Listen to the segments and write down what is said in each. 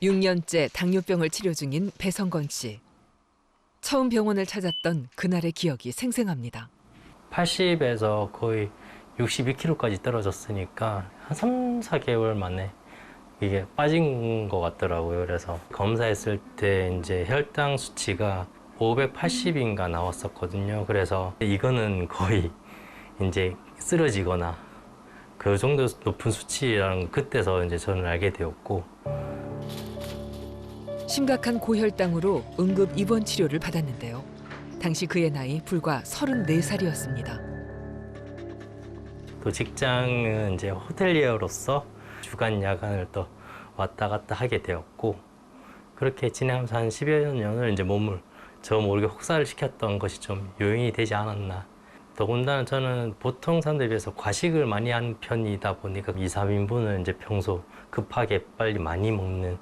6년째 당뇨병을 치료 중인 배성건 씨. 처음 병원을 찾았던 그날의 기억이 생생합니다. 80에서 거의 62kg까지 떨어졌으니까 한 3, 4개월 만에 이게 빠진 것 같더라고요. 그래서 검사했을 때 이제 혈당 수치가 580인가 나왔었거든요. 그래서 이거는 거의 이제 쓰러지거나 그 정도 높은 수치라는 그때서 이제 저는 알게 되었고, 심각한 고혈당으로 응급 입원 치료를 받았는데요. 당시 그의 나이 불과 34살이었습니다. 또 직장은 이제 호텔리어로서 주간 야간을 또 왔다 갔다 하게 되었고, 그렇게 지내면서 한 10여 년을 이제 몸을 저 모르게 혹사를 시켰던 것이 좀 요인이 되지 않았나. 더군다나 저는 보통 사람들에 비해서 과식을 많이 하는 편이다 보니까 2, 3인분을 이제 평소 급하게 빨리 많이 먹는.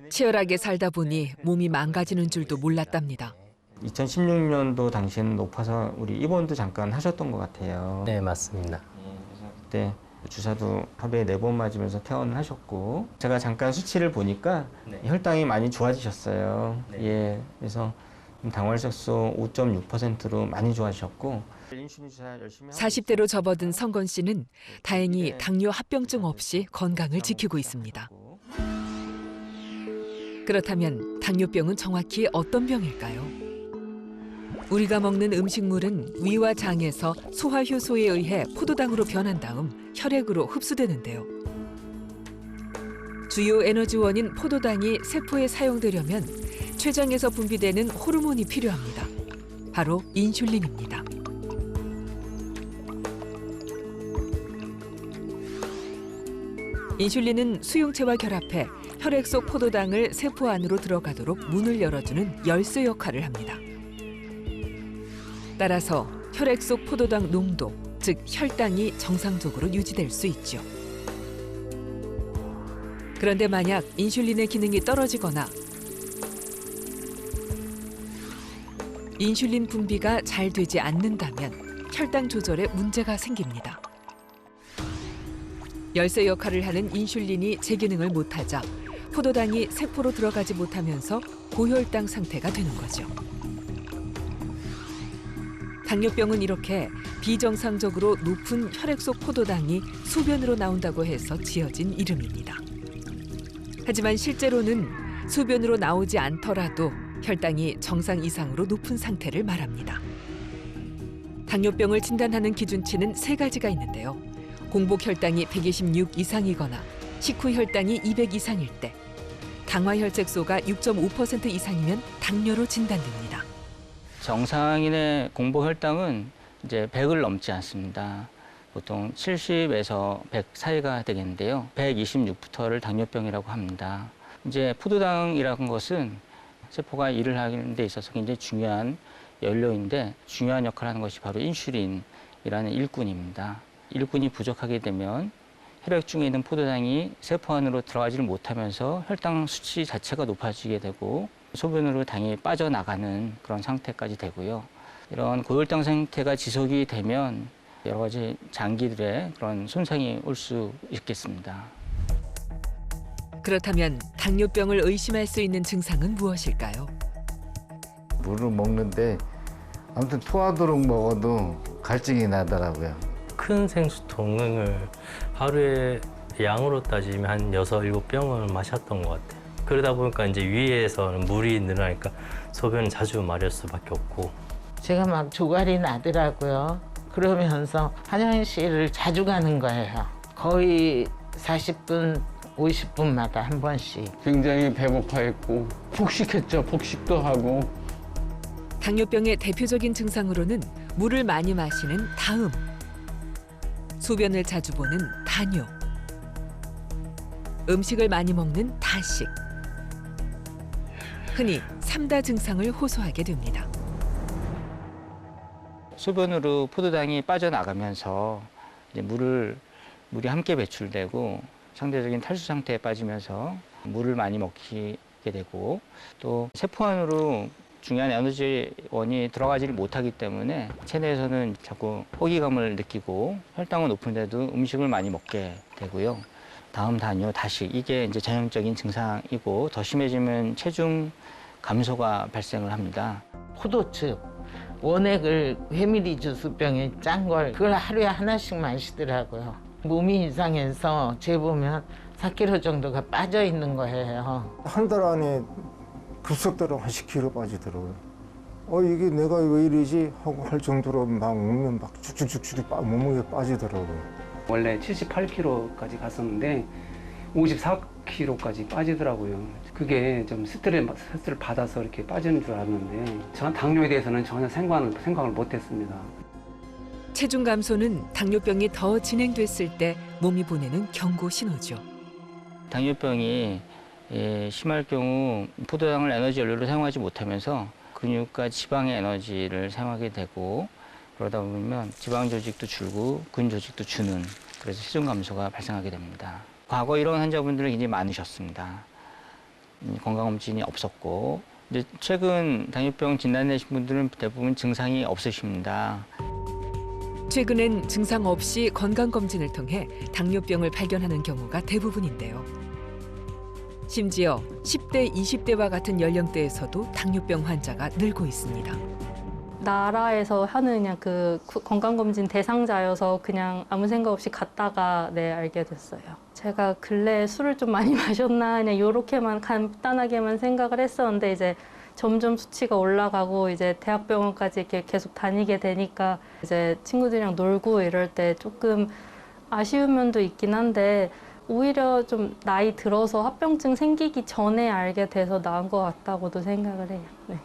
치열하게 살다 보니 몸이 망가지는 줄도 몰랐답니다. 2016년도 당시에는 높아서 우리 입원도 잠깐 하셨던 것 같아요. 네, 맞습니다. 그래서 그때 주사도 하루에 4번 맞으면서 퇴원을 하셨고, 제가 잠깐 수치를 보니까 네. 혈당이 많이 좋아지셨어요. 네. 예, 그래서 당활색소 5.6%로 많이 좋아지셨고, 40대로 접어든 성건 씨는 다행히 당뇨 합병증 없이 건강을 지키고 있습니다. 그렇다면 당뇨병은 정확히 어떤 병일까요? 우리가 먹는 음식물은 위와 장에서 소화효소에 의해 포도당으로 변한 다음 혈액으로 흡수되는데요. 주요 에너지원인 포도당이 세포에 사용되려면 췌장에서 분비되는 호르몬이 필요합니다. 바로 인슐린입니다. 인슐린은 수용체와 결합해 혈액 속 포도당을 세포 안으로 들어가도록 문을 열어주는 열쇠 역할을 합니다. 따라서 혈액 속 포도당 농도, 즉 혈당이 정상적으로 유지될 수 있죠. 그런데 만약 인슐린의 기능이 떨어지거나 인슐린 분비가 잘 되지 않는다면 혈당 조절에 문제가 생깁니다. 열쇠 역할을 하는 인슐린이 제 기능을 못하자 포도당이 세포로 들어가지 못하면서 고혈당 상태가 되는 거죠. 당뇨병은 이렇게 비정상적으로 높은 혈액 속 포도당이 소변으로 나온다고 해서 지어진 이름입니다. 하지만 실제로는 소변으로 나오지 않더라도 혈당이 정상 이상으로 높은 상태를 말합니다. 당뇨병을 진단하는 기준치는 3가지가 있는데요. 공복 혈당이 126 이상이거나 식후 혈당이 200 이상일 때, 당화 혈색소가 6.5% 이상이면 당뇨로 진단됩니다. 정상인의 공복 혈당은 이제 100을 넘지 않습니다. 보통 70에서 100 사이가 되겠는데요. 126부터를 당뇨병이라고 합니다. 이제 포도당이라는 것은 세포가 일을 하는 데 있어서 굉장히 중요한 연료인데, 중요한 역할을 하는 것이 바로 인슐린이라는 일꾼입니다. 일꾼이 부족하게 되면 혈액 중에 있는 포도당이 세포 안으로 들어가지를 못하면서 혈당 수치 자체가 높아지게 되고 소변으로 당이 빠져나가는 그런 상태까지 되고요. 이런 고혈당 상태가 지속이 되면 여러 가지 장기들의 그런 손상이 올 수 있겠습니다. 그렇다면 당뇨병을 의심할 수 있는 증상은 무엇일까요? 물을 먹는데 아무튼 토하도록 먹어도 갈증이 나더라고요. 큰 생수통을 하루에 양으로 따지면 한 6, 7병을 마셨던 것 같아요. 그러다 보니까 이제 위에서는 물이 늘어나니까 소변을 자주 마실 수밖에 없고. 제가 막 조갈이 나더라고요. 그러면서 화장실을 자주 가는 거예요. 거의 40분, 50분마다 한 번씩. 굉장히 배고파했고 폭식했죠. 폭식도 하고. 당뇨병의 대표적인 증상으로는 물을 많이 마시는 다음, 소변을 자주 보는 다뇨, 음식을 많이 먹는 다식, 흔히 3다 증상을 호소하게 됩니다. 소변으로 포도당이 빠져나가면서 이제 물이 함께 배출되고 상대적인 탈수 상태에 빠지면서 물을 많이 먹게 되고, 또 세포 안으로 중요한 에너지원이 들어가지를 못하기 때문에 체내에서는 자꾸 포기감을 느끼고 혈당은 높은데도 음식을 많이 먹게 되고요. 다음 단요 다시 이게 이제 전형적인 증상이고 더 심해지면 체중 감소가 발생을 합니다. 포도즙, 원액을 회밀리 주스병에 짠 걸 그걸 하루에 하나씩 마시더라고요. 몸이 이상해서 재보면 4kg 정도가 빠져 있는 거예요. 한 달 안에 급속도로 한 10kg 빠지더라고요. 이게 내가 왜 이러지 하고 할 정도로 막 몸이 막 쭉쭉쭉쭉 몸무게 빠지더라고요. 원래 78kg까지 갔었는데 54kg까지 빠지더라고요. 그게 좀 스트레스를 받아서 이렇게 빠지는 줄 알았는데 전 당뇨에 대해서는 전혀 생각을 못했습니다. 체중 감소는 당뇨병이 더 진행됐을 때 몸이 보내는 경고 신호죠. 당뇨병이 심할 경우 포도당을 에너지 연료로 사용하지 못하면서 근육과 지방의 에너지를 사용하게 되고 그러다 보면 지방 조직도 줄고 근 조직도 주는 그래서 체중 감소가 발생하게 됩니다. 과거 이런 환자분들은 굉장히 많으셨습니다. 건강검진이 없었고 이제 최근 당뇨병 진단내신 분들은 대부분 증상이 없으십니다. 최근엔 증상 없이 건강검진을 통해 당뇨병을 발견하는 경우가 대부분인데요. 심지어 10대, 20대와 같은 연령대에서도 당뇨병 환자가 늘고 있습니다. 나라에서 하는 그냥 그 건강검진 대상자여서 그냥 아무 생각 없이 갔다가 알게 됐어요. 제가 근래에 술을 좀 많이 마셨나 그냥 이렇게만 간단하게만 생각을 했었는데 이제 점점 수치가 올라가고 이제 대학병원까지 이렇게 계속 다니게 되니까 이제 친구들이랑 놀고 이럴 때 조금 아쉬운 면도 있긴 한데 오히려 좀 나이 들어서 합병증 생기기 전에 알게 돼서 나은 것 같다고도 생각을 해요. 네.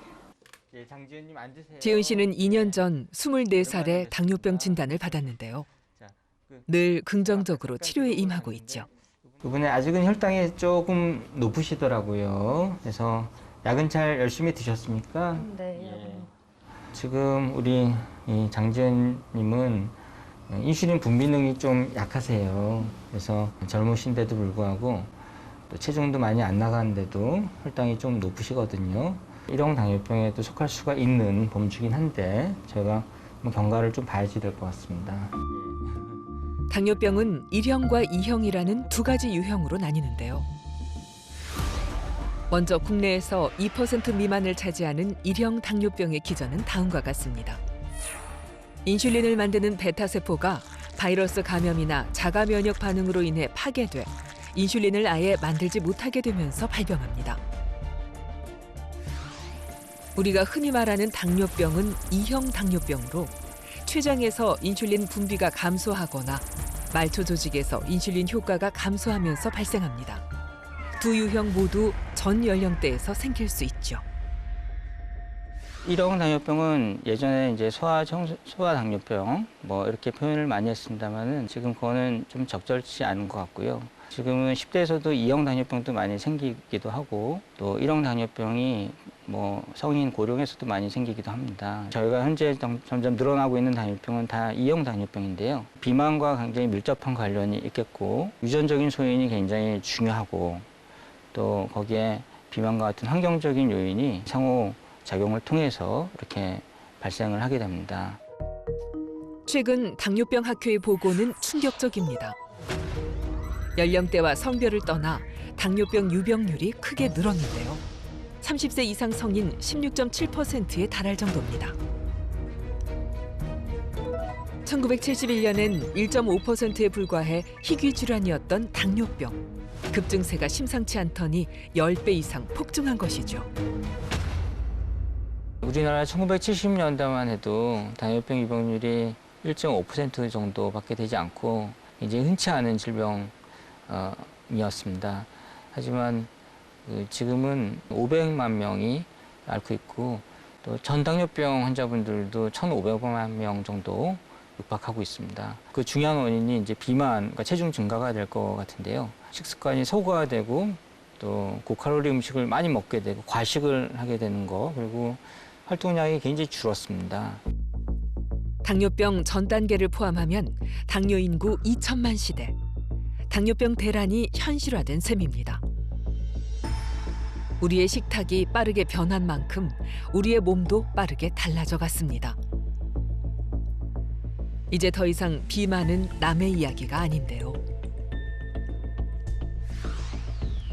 장지은님 앉으세요. 지은 씨는 2년 전 24살에 당뇨병 진단을 받았는데요. 늘 긍정적으로 치료에 임하고 있죠. 그분은 아직은 혈당이 조금 높으시더라고요. 그래서 약은 잘 열심히 드셨습니까? 네. 지금 우리 이 장지은님은 인슐린 분비능이 좀 약하세요. 그래서 젊으신데도 불구하고 또 체중도 많이 안 나가는데도 혈당이 좀 높으시거든요. 1형 당뇨병에도 속할 수가 있는 범주긴 한데 저희가 경과를 좀 봐야지 될 것 같습니다. 당뇨병은 1형과 2형이라는 두 가지 유형으로 나뉘는데요. 먼저 국내에서 2% 미만을 차지하는 1형 당뇨병의 기전은 다음과 같습니다. 인슐린을 만드는 베타세포가 바이러스 감염이나 자가 면역 반응으로 인해 파괴돼 인슐린을 아예 만들지 못하게 되면서 발병합니다. 우리가 흔히 말하는 당뇨병은 2형 당뇨병으로 췌장에서 인슐린 분비가 감소하거나 말초 조직에서 인슐린 효과가 감소하면서 발생합니다. 두 유형 모두 전 연령대에서 생길 수 있죠. 1형 당뇨병은 예전에 이제 소아 당뇨병 이렇게 표현을 많이 했습니다만은 지금 그거는 좀 적절치 않은 것 같고요. 지금은 10대에서도 2형 당뇨병도 많이 생기기도 하고 또 1형 당뇨병이 성인 고령에서도 많이 생기기도 합니다. 저희가 현재 점점 늘어나고 있는 당뇨병은 다 2형 당뇨병인데요. 비만과 굉장히 밀접한 관련이 있겠고 유전적인 소인이 굉장히 중요하고 또 거기에 비만과 같은 환경적인 요인이 상호 작용을 통해서 이렇게 발생을 하게 됩니다. 최근 당뇨병 학회의 보고는 충격적입니다. 연령대와 성별을 떠나 당뇨병 유병률이 크게 늘었는데요. 30세 이상 성인 16.7%에 달할 정도입니다. 1971년엔 1.5%에 불과해 희귀 질환이었던 당뇨병. 급증세가 심상치 않더니 10배 이상 폭증한 것이죠. 우리나라 1970년대만 해도 당뇨병 유병률이 1.5% 정도밖에 되지 않고 이제 흔치 않은 질병이었습니다. 하지만 지금은 500만 명이 앓고 있고 또 전당뇨병 환자분들도 1,500만 명 정도 육박하고 있습니다. 그 중요한 원인이 이제 비만, 그러니까 체중 증가가 될 것 같은데요. 식습관이 소거화되고 또 고칼로리 음식을 많이 먹게 되고 과식을 하게 되는 거 그리고 활동량이 굉장히 줄었습니다. 당뇨병 전 단계를 포함하면 당뇨 인구 2천만 시대. 당뇨병 대란이 현실화된 셈입니다. 우리의 식탁이 빠르게 변한 만큼 우리의 몸도 빠르게 달라져 갔습니다. 이제 더 이상 비만은 남의 이야기가 아닌데요.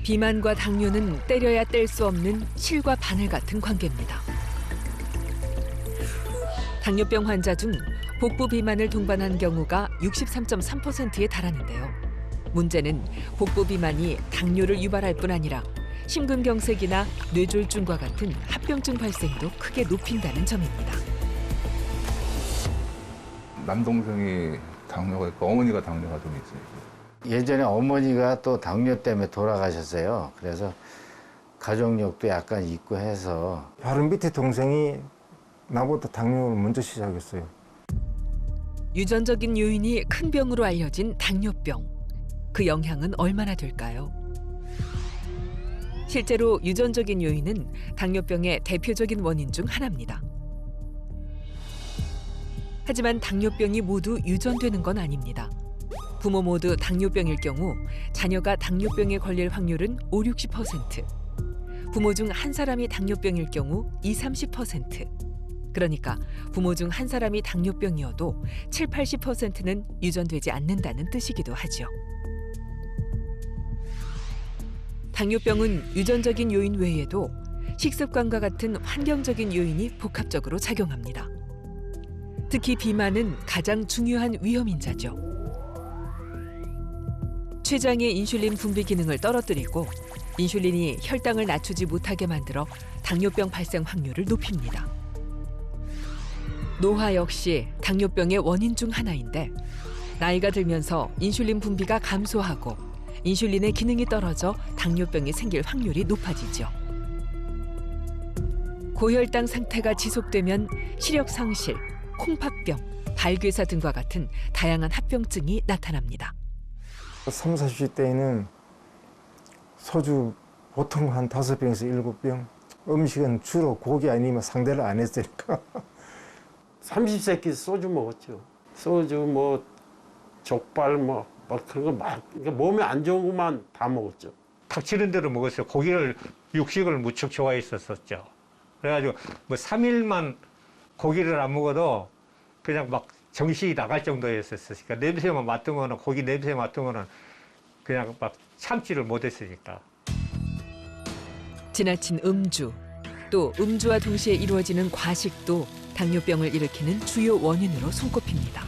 비만과 당뇨는 때려야 뗄 수 없는 실과 바늘 같은 관계입니다. 당뇨병 환자 중 복부 비만을 동반한 경우가 63.3%에 달하는데요. 문제는 복부 비만이 당뇨를 유발할 뿐 아니라 심근경색이나 뇌졸중과 같은 합병증 발생도 크게 높인다는 점입니다. 남동생이 당뇨가 있고 어머니가 당뇨가 좀 있어요. 예전에 어머니가 또 당뇨 때문에 돌아가셨어요. 그래서 가족력도 약간 있고 해서 바로 밑에 동생이 나보다 당뇨를 먼저 시작했어요. 유전적인 요인이 큰 병으로 알려진 당뇨병. 그 영향은 얼마나 될까요? 실제로 유전적인 요인은 당뇨병의 대표적인 원인 중 하나입니다. 하지만 당뇨병이 모두 유전되는 건 아닙니다. 부모 모두 당뇨병일 경우 자녀가 당뇨병에 걸릴 확률은 50~60%. 부모 중 한 사람이 당뇨병일 경우 20~30%. 그러니까 부모 중 한 사람이 당뇨병이어도 70~80%는 유전되지 않는다는 뜻이기도 하죠. 당뇨병은 유전적인 요인 외에도 식습관과 같은 환경적인 요인이 복합적으로 작용합니다. 특히 비만은 가장 중요한 위험 인자죠. 췌장의 인슐린 분비 기능을 떨어뜨리고 인슐린이 혈당을 낮추지 못하게 만들어 당뇨병 발생 확률을 높입니다. 노화 역시 당뇨병의 원인 중 하나인데 나이가 들면서 인슐린 분비가 감소하고 인슐린의 기능이 떨어져 당뇨병이 생길 확률이 높아지죠. 고혈당 상태가 지속되면 시력 상실, 콩팥병, 발괴사 등과 같은 다양한 합병증이 나타납니다. 30, 40대에는 소주 보통 한 5병에서 7병, 음식은 주로 고기 아니면 상대를 안 했으니까. 30세끼 소주 먹었죠. 소주 뭐 족발 뭐 그런 거 막 몸에 안 좋은 것만 다 먹었죠. 닥치는 대로 먹었어요. 고기를 육식을 무척 좋아했었죠. 그래가지고 뭐 3일만 고기를 안 먹어도 그냥 막 정신이 나갈 정도였었으니까 냄새만 맡은 거는 고기 냄새 맡은 거는 그냥 막 참지를 못했으니까. 지나친 음주, 또 음주와 동시에 이루어지는 과식도 당뇨병을 일으키는 주요 원인으로 손꼽힙니다.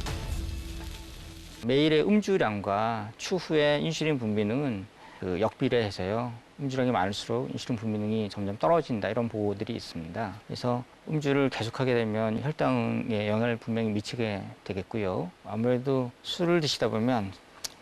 매일의 음주량과 추후의 인슐린 분비능은 역비례해서요. 음주량이 많을수록 인슐린 분비능이 점점 떨어진다 이런 보고들이 있습니다. 그래서 음주를 계속하게 되면 혈당에 영향을 분명히 미치게 되겠고요. 아무래도 술을 드시다 보면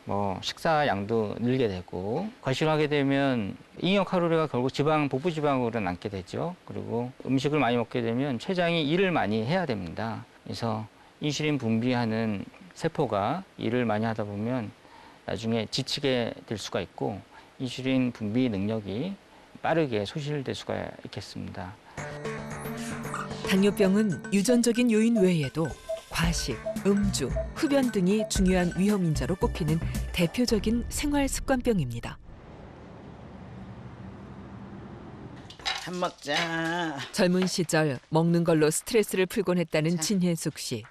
뭐 식사 양도 늘게 되고 과식을 하게 되면 잉여 칼로리가 결국 지방, 복부 지방으로 남게 되죠. 그리고 음식을 많이 먹게 되면 췌장이 일을 많이 해야 됩니다. 그래서 인슐린 분비하는 세포가 일을 많이 하다 보면 나중에 지치게 될 수가 있고 인슐린 분비 능력이 빠르게 소실될 수가 있겠습니다. 당뇨병은 유전적인 요인 외에도 과식, 음주, 흡연 등이 중요한 위험 인자로 꼽히는 대표적인 생활 습관병입니다. 밥 먹자. 젊은 시절 먹는 걸로 스트레스를 풀곤 했다는 진혜숙 씨.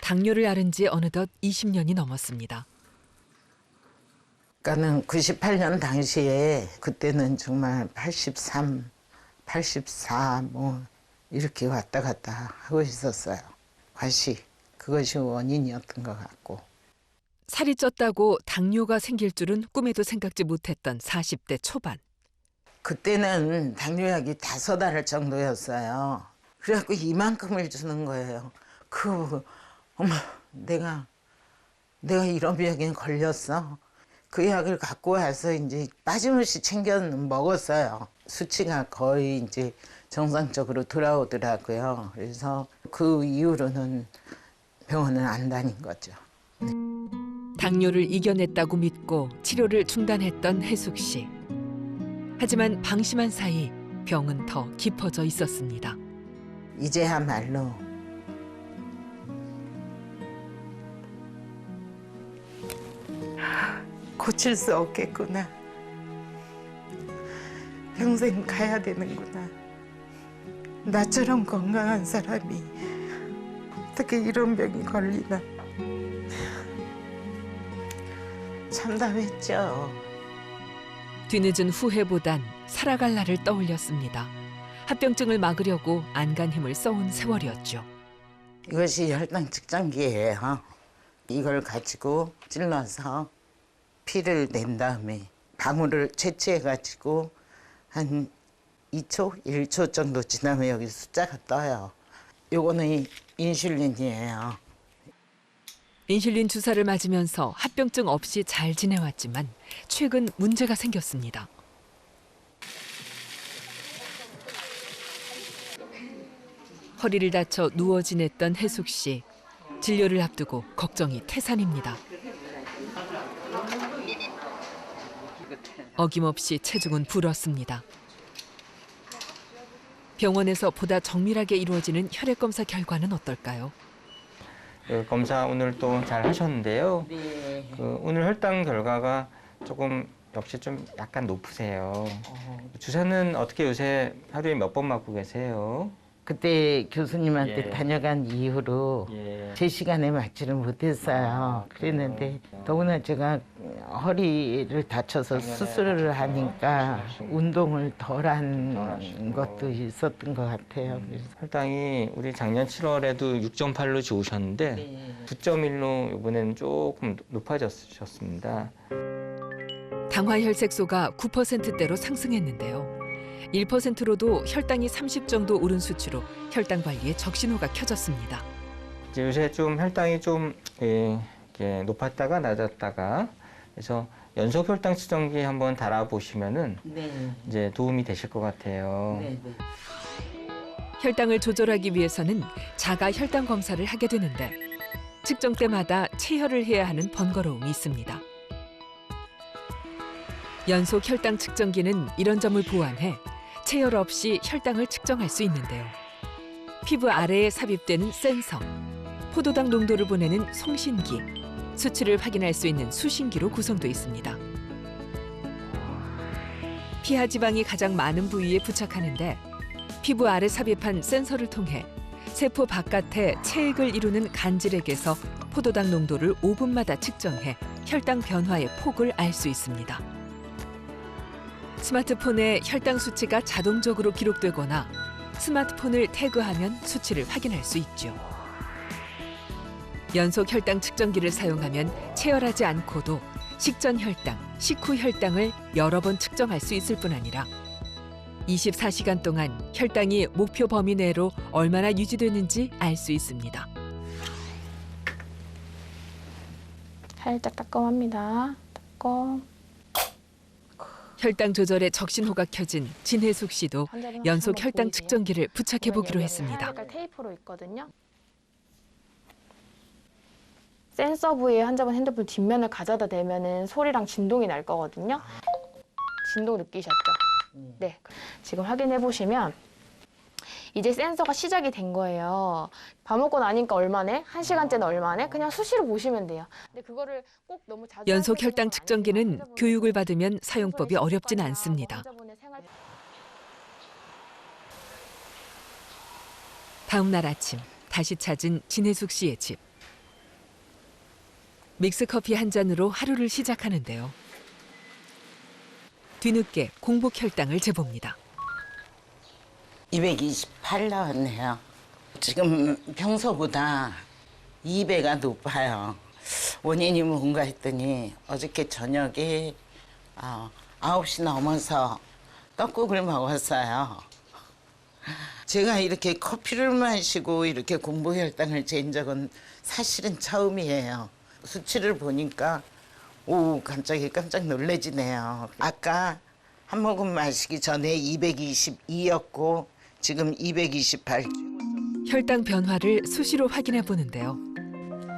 당뇨를 앓은 지 어느덧 20년이 넘었습니다. 그러니까는 98년 당시에 그때는 정말 83, 84 뭐 이렇게 왔다 갔다 하고 있었어요. 과식, 그것이 원인이었던 것 같고. 살이 쪘다고 당뇨가 생길 줄은 꿈에도 생각지 못했던 40대 초반. 그때는 당뇨약이 5알 정도였어요. 그래갖고 이만큼을 주는 거예요. 어머, 내가 이런 병에 걸렸어. 그 약을 갖고 와서 이제 빠짐없이 챙겨 먹었어요. 수치가 거의 이제 정상적으로 돌아오더라고요. 그래서 그 이후로는 병원은 안 다닌 거죠. 당뇨를 이겨냈다고 믿고 치료를 중단했던 혜숙 씨. 하지만 방심한 사이 병은 더 깊어져 있었습니다. 이제야말로 고칠 수 없겠구나. 평생 가야 되는구나. 나처럼 건강한 사람이 어떻게 이런 병이 걸리나. 참담했죠. 뒤늦은 후회보단 살아갈 날을 떠올렸습니다. 합병증을 막으려고 안간 힘을 써온 세월이었죠. 이것이 혈당 측정기예요. 이걸 가지고 찔러서 피를 낸 다음에 방울을 채취해가지고 한 2초, 1초 정도 지나면 여기 숫자가 떠요. 요거는 인슐린이에요. 인슐린 주사를 맞으면서 합병증 없이 잘 지내왔지만 최근 문제가 생겼습니다. 허리를 다쳐 누워 지냈던 혜숙 씨. 진료를 앞두고 걱정이 태산입니다. 어김없이 체중은 불었습니다. 병원에서 보다 정밀하게 이루어지는 혈액 검사 결과는 어떨까요? 검사 오늘 또 잘 하셨는데요. 네. 오늘 혈당 결과가 조금 역시 좀 약간 높으세요. 주사는 어떻게 요새 하루에 몇 번 맞고 계세요? 그때 교수님한테 예. 다녀간 이후로 제 시간에 맞지를 못했어요. 그랬는데 더구나 제가 허리를 다쳐서 수술을 하니까 운동을 덜한 것도 있었던 것 같아요. 그래서 혈당이 우리 작년 7월에도 6.8로 좋으셨는데 9.1로 이번에는 조금 높아졌습니다. 당화혈색소가 9%대로 상승했는데요. 1%로도 혈당이 30 정도 오른 수치로 혈당 관리에 적신호가 켜졌습니다. 이제 요새 좀 혈당이 좀 이렇게 높았다가 낮았다가 그래서 연속 혈당 측정기 한번 달아보시면은 이제 도움이 되실 것 같아요. 혈당을 조절하기 위해서는 자가 혈당 검사를 하게 되는데 측정 때마다 체혈을 해야 하는 번거로움이 있습니다. 연속 혈당 측정기는 이런 점을 보완해 체열 없이 혈당을 측정할 수 있는데요. 피부 아래에 삽입되는 센서, 포도당 농도를 보내는 송신기, 수치를 확인할 수 있는 수신기로 구성되어 있습니다. 피하 지방이 가장 많은 부위에 부착하는데 피부 아래 삽입한 센서를 통해 세포 바깥에 체액을 이루는 간질액에서 포도당 농도를 5분마다 측정해 혈당 변화의 폭을 알 수 있습니다. 스마트폰에 혈당 수치가 자동적으로 기록되거나 스마트폰을 태그하면 수치를 확인할 수 있죠. 연속 혈당 측정기를 사용하면 체열하지 않고도 식전 혈당, 식후 혈당을 여러 번 측정할 수 있을 뿐 아니라 24시간 동안 혈당이 목표 범위 내로 얼마나 유지되는지 알 수 있습니다. 살짝 따끔합니다. 따끔. 혈당 조절에 적신호가 켜진 진혜숙 씨도 연속 혈당 측정기를 부착해 보기로 했습니다. 색깔 테이프로 있거든요. 센서 부위에 환자분 핸드폰 뒷면을 가져다 대면은 소리랑 진동이 날 거거든요. 진동 느끼셨죠? 네. 지금 확인해 보시면 이제 센서가 시작이 된 거예요. 밥 먹고 나니까 얼마네? 1시간째는 얼마네? 그냥 수시로 보시면 돼요. 근데 그거를 꼭 너무 자주 연속 혈당 측정기는 교육을 받으면 사용법이 어렵진 않습니다. 다음 날 아침 다시 찾은 진혜숙 씨의 집. 믹스커피 한 잔으로 하루를 시작하는데요. 뒤늦게 공복 혈당을 재봅니다. 228 나왔네요. 지금 평소보다 2배가 높아요. 원인이 뭔가 했더니 어저께 저녁에 9시 넘어서 떡국을 먹었어요. 제가 이렇게 커피를 마시고 이렇게 공복혈당을 잰 적은 사실은 처음이에요. 수치를 보니까 갑자기 깜짝 놀래지네요. 아까 한 모금 마시기 전에 222였고 지금 228. 혈당 변화를 수시로 확인해 보는데요.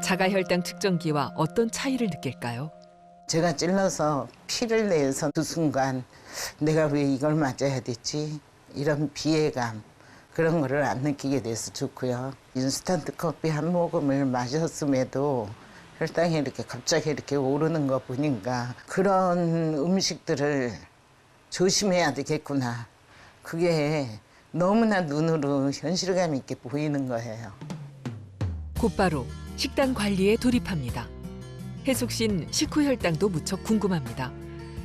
자가 혈당 측정기와 어떤 차이를 느낄까요? 제가 찔러서 피를 내서 그 순간 내가 왜 이걸 맞아야 됐지? 이런 비애감 그런 거를 안 느끼게 돼서 좋고요. 인스턴트 커피 한 모금을 마셨음에도 혈당이 이렇게 갑자기 이렇게 오르는 거 보니까 그런 음식들을 조심해야 되겠구나. 그게 너무나 눈으로 현실감 있게 보이는 거예요. 곧바로 식단 관리에 돌입합니다. 혜숙 씨는 식후 혈당도 무척 궁금합니다.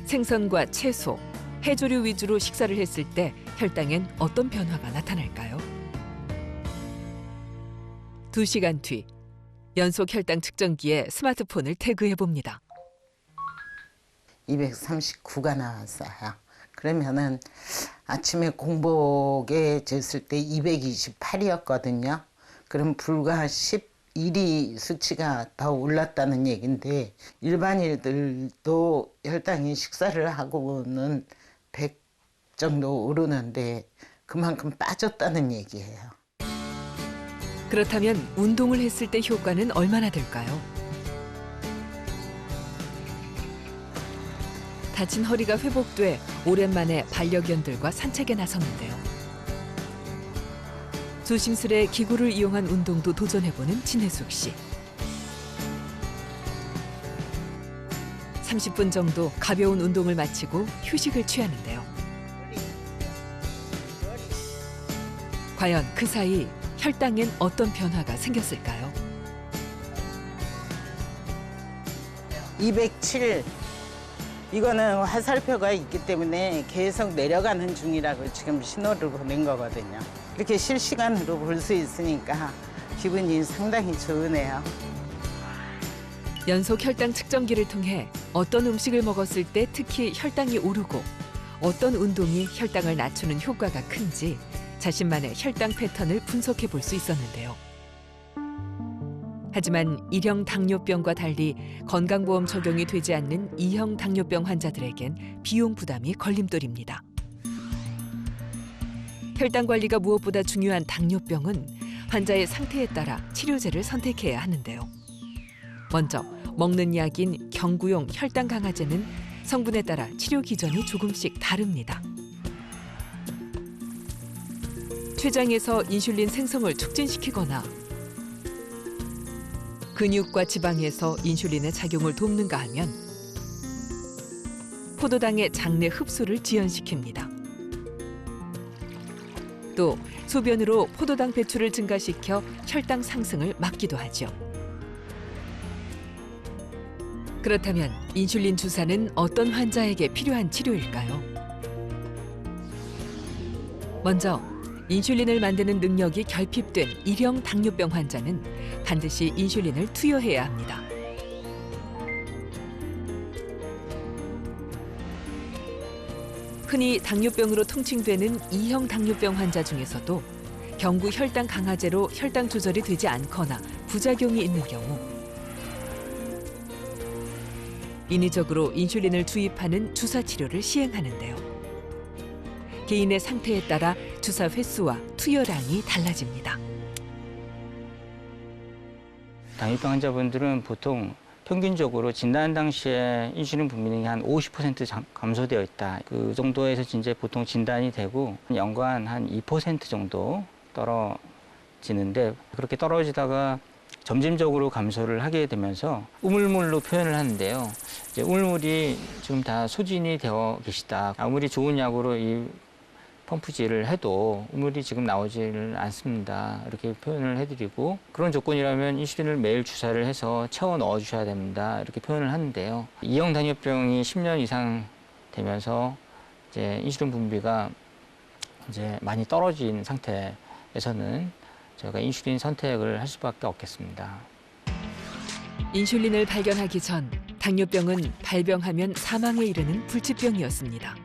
생선과 채소, 해조류 위주로 식사를 했을 때 혈당엔 어떤 변화가 나타날까요? 2시간 뒤, 연속 혈당 측정기에 스마트폰을 태그해 봅니다. 239가 나왔어요. 그러면은 아침에 공복에 쟀을 때 228이었거든요. 그럼 불과 11이 수치가 더 올랐다는 얘긴데 일반인들도 혈당이 식사를 하고는 100 정도 오르는데 그만큼 빠졌다는 얘기예요. 그렇다면 운동을 했을 때 효과는 얼마나 될까요? 다친 허리가 회복돼 오랜만에 반려견들과 산책에 나섰는데요. 조심스레 기구를 이용한 운동도 도전해보는 진혜숙 씨. 30분 정도 가벼운 운동을 마치고 휴식을 취하는데요. 과연 그 사이 혈당엔 어떤 변화가 생겼을까요? 207. 이거는 화살표가 있기 때문에 계속 내려가는 중이라고 지금 신호를 보낸 거거든요. 이렇게 실시간으로 볼 수 있으니까 기분이 상당히 좋으네요. 연속 혈당 측정기를 통해 어떤 음식을 먹었을 때 특히 혈당이 오르고 어떤 운동이 혈당을 낮추는 효과가 큰지 자신만의 혈당 패턴을 분석해 볼 수 있었는데요. 하지만 1형 당뇨병과 달리 건강보험 적용이 되지 않는 2형 당뇨병 환자들에겐 비용 부담이 걸림돌입니다. 혈당 관리가 무엇보다 중요한 당뇨병은 환자의 상태에 따라 치료제를 선택해야 하는데요. 먼저 먹는 약인 경구용 혈당 강화제는 성분에 따라 치료 기전이 조금씩 다릅니다. 췌장에서 인슐린 생성을 촉진시키거나 근육과 지방에서 인슐린의 작용을 돕는가 하면 포도당의 장내 흡수를 지연시킵니다. 또 소변으로 포도당 배출을 증가시켜 혈당 상승을 막기도 하죠. 그렇다면 인슐린 주사는 어떤 환자에게 필요한 치료일까요? 먼저 인슐린을 만드는 능력이 결핍된 1형 당뇨병 환자는 반드시 인슐린을 투여해야 합니다. 흔히 당뇨병으로 통칭되는 2형 당뇨병 환자 중에서도 경구 혈당 강화제로 혈당 조절이 되지 않거나 부작용이 있는 경우 인위적으로 인슐린을 주입하는 주사 치료를 시행하는데요. 개인의 상태에 따라 주사 횟수와 투여량이 달라집니다. 당뇨병 환자분들은 보통 평균적으로 진단 당시에 인슐린 분비능이 한 50% 감소되어 있다. 그 정도에서 이제 보통 진단이 되고 연간 한 2% 정도 떨어지는데 그렇게 떨어지다가 점진적으로 감소를 하게 되면서 우물물로 표현을 하는데요. 이제 우물물이 지금 다 소진이 되어 계시다. 아무리 좋은 약으로 이 펌프질을 해도 우물이 지금 나오지를 않습니다. 이렇게 표현을 해드리고 그런 조건이라면 인슐린을 매일 주사를 해서 채워 넣어 주셔야 됩니다. 이렇게 표현을 하는데요. 2형 당뇨병이 10년 이상 되면서 이제 인슐린 분비가 이제 많이 떨어진 상태에서는 저희가 인슐린 선택을 할 수밖에 없겠습니다. 인슐린을 발견하기 전 당뇨병은 발병하면 사망에 이르는 불치병이었습니다.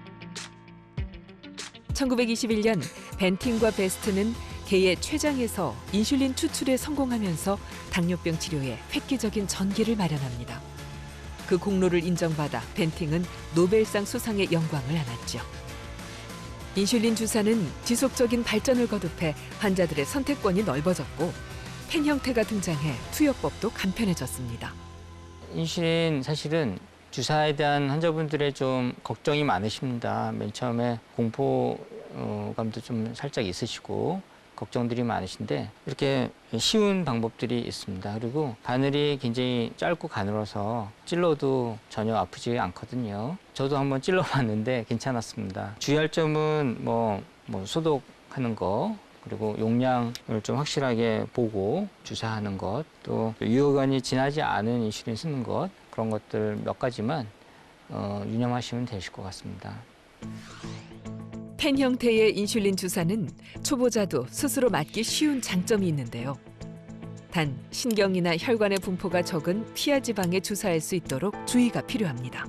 1921년 벤팅과 베스트는 개의 췌장에서 인슐린 추출에 성공하면서 당뇨병 치료에 획기적인 전기를 마련합니다. 그 공로를 인정받아 벤팅은 노벨상 수상의 영광을 안았죠. 인슐린 주사는 지속적인 발전을 거듭해 환자들의 선택권이 넓어졌고 펜 형태가 등장해 투여법도 간편해졌습니다. 인슐린 사실은 주사에 대한 환자분들의 좀 걱정이 많으십니다. 맨 처음에 공포감도 좀 살짝 있으시고 걱정들이 많으신데 이렇게 쉬운 방법들이 있습니다. 그리고 바늘이 굉장히 짧고 가늘어서 찔러도 전혀 아프지 않거든요. 저도 한번 찔러봤는데 괜찮았습니다. 주의할 점은 뭐 소독하는 거 그리고 용량을 좀 확실하게 보고 주사하는 것, 또 유효기간이 지나지 않은 인슐린 쓰는 것, 그런 것들 몇 가지만 유념하시면 되실 것 같습니다. 펜 형태의 인슐린 주사는 초보자도 스스로 맞기 쉬운 장점이 있는데요. 단 신경이나 혈관의 분포가 적은 피하 지방에 주사할 수 있도록 주의가 필요합니다.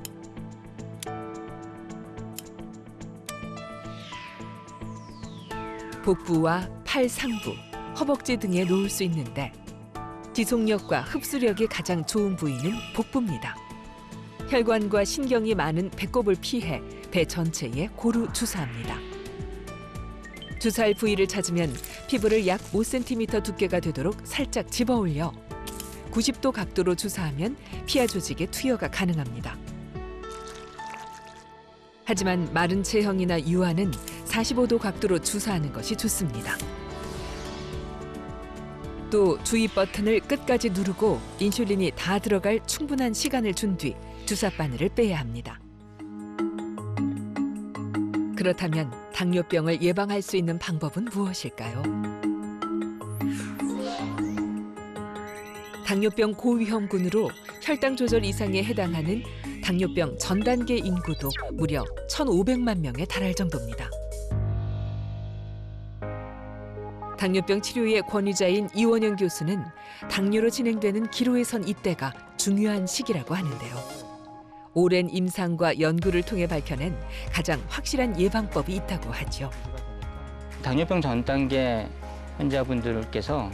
복부와 팔 상부, 허벅지 등에 놓을 수 있는데 지속력과 흡수력이 가장 좋은 부위는 복부입니다. 혈관과 신경이 많은 배꼽을 피해 배 전체에 고루 주사합니다. 주사할 부위를 찾으면 피부를 약 5cm 두께가 되도록 살짝 집어 올려 90도 각도로 주사하면 피하 조직의 투여가 가능합니다. 하지만 마른 체형이나 유아는 45도 각도로 주사하는 것이 좋습니다. 또 주입 버튼을 끝까지 누르고 인슐린이 다 들어갈 충분한 시간을 준 뒤 주사 바늘을 빼야 합니다. 그렇다면 당뇨병을 예방할 수 있는 방법은 무엇일까요? 당뇨병 고위험군으로 혈당 조절 이상에 해당하는 당뇨병 전 단계 인구도 무려 1,500만 명에 달할 정도입니다. 당뇨병 치료의 권위자인 이원영 교수는 당뇨로 진행되는 기로에 선 이때가 중요한 시기라고 하는데요. 오랜 임상과 연구를 통해 밝혀낸 가장 확실한 예방법이 있다고 하죠. 당뇨병 전 단계 환자분들께서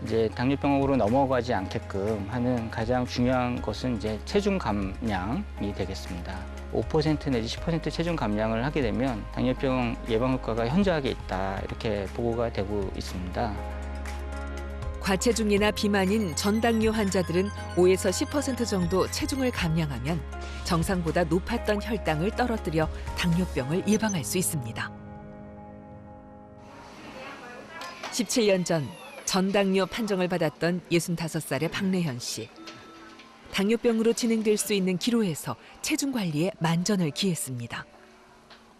이제 당뇨병으로 넘어가지 않게끔 하는 가장 중요한 것은 이제 체중 감량이 되겠습니다. 5% 내지 10% 체중 감량을 하게 되면 당뇨병 예방 효과가 현저하게 있다, 이렇게 보고가 되고 있습니다. 과체중이나 비만인 전당뇨 환자들은 5에서 10% 정도 체중을 감량하면 정상보다 높았던 혈당을 떨어뜨려 당뇨병을 예방할 수 있습니다. 17년 전 전당뇨 판정을 받았던 65살의 박래현 씨. 당뇨병으로 진행될 수 있는 기로에서 체중 관리에 만전을 기했습니다.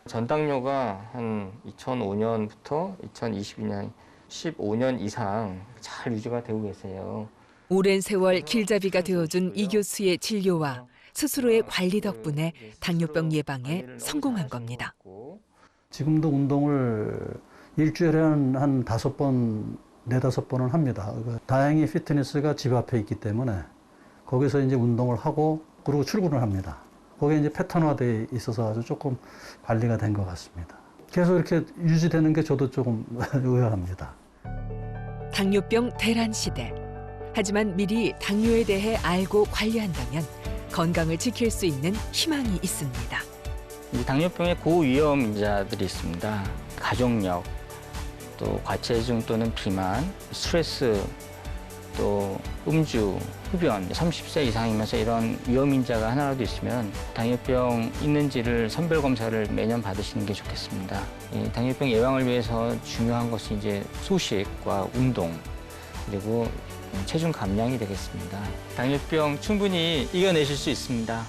전당뇨가 한 2005년부터 2022년 15년 이상 잘 유지가 되고 계세요. 오랜 세월 길잡이가 되어준 이 교수의 진료와 스스로의 관리 덕분에 당뇨병 예방에 성공한 겁니다. 지금도 운동을 일주일에 한 5번, 4-5번은 합니다. 다행히 피트니스가 집 앞에 있기 때문에 거기서 이제 운동을 하고 그리고 출근을 합니다. 거기에 이제 패턴화돼 있어서 아주 조금 관리가 된 것 같습니다. 계속 이렇게 유지되는 게 저도 조금 의아합니다. 당뇨병 대란 시대. 하지만 미리 당뇨에 대해 알고 관리한다면 건강을 지킬 수 있는 희망이 있습니다. 당뇨병의 고위험인자들이 있습니다. 가족력, 또 과체중 또는 비만, 스트레스, 또 음주, 흡연, 30세 이상이면서 이런 위험인자가 하나라도 있으면 당뇨병 있는지를 선별 검사를 매년 받으시는 게 좋겠습니다. 이 당뇨병 예방을 위해서 중요한 것이 이제 소식과 운동, 그리고 체중 감량이 되겠습니다. 당뇨병 충분히 이겨내실 수 있습니다.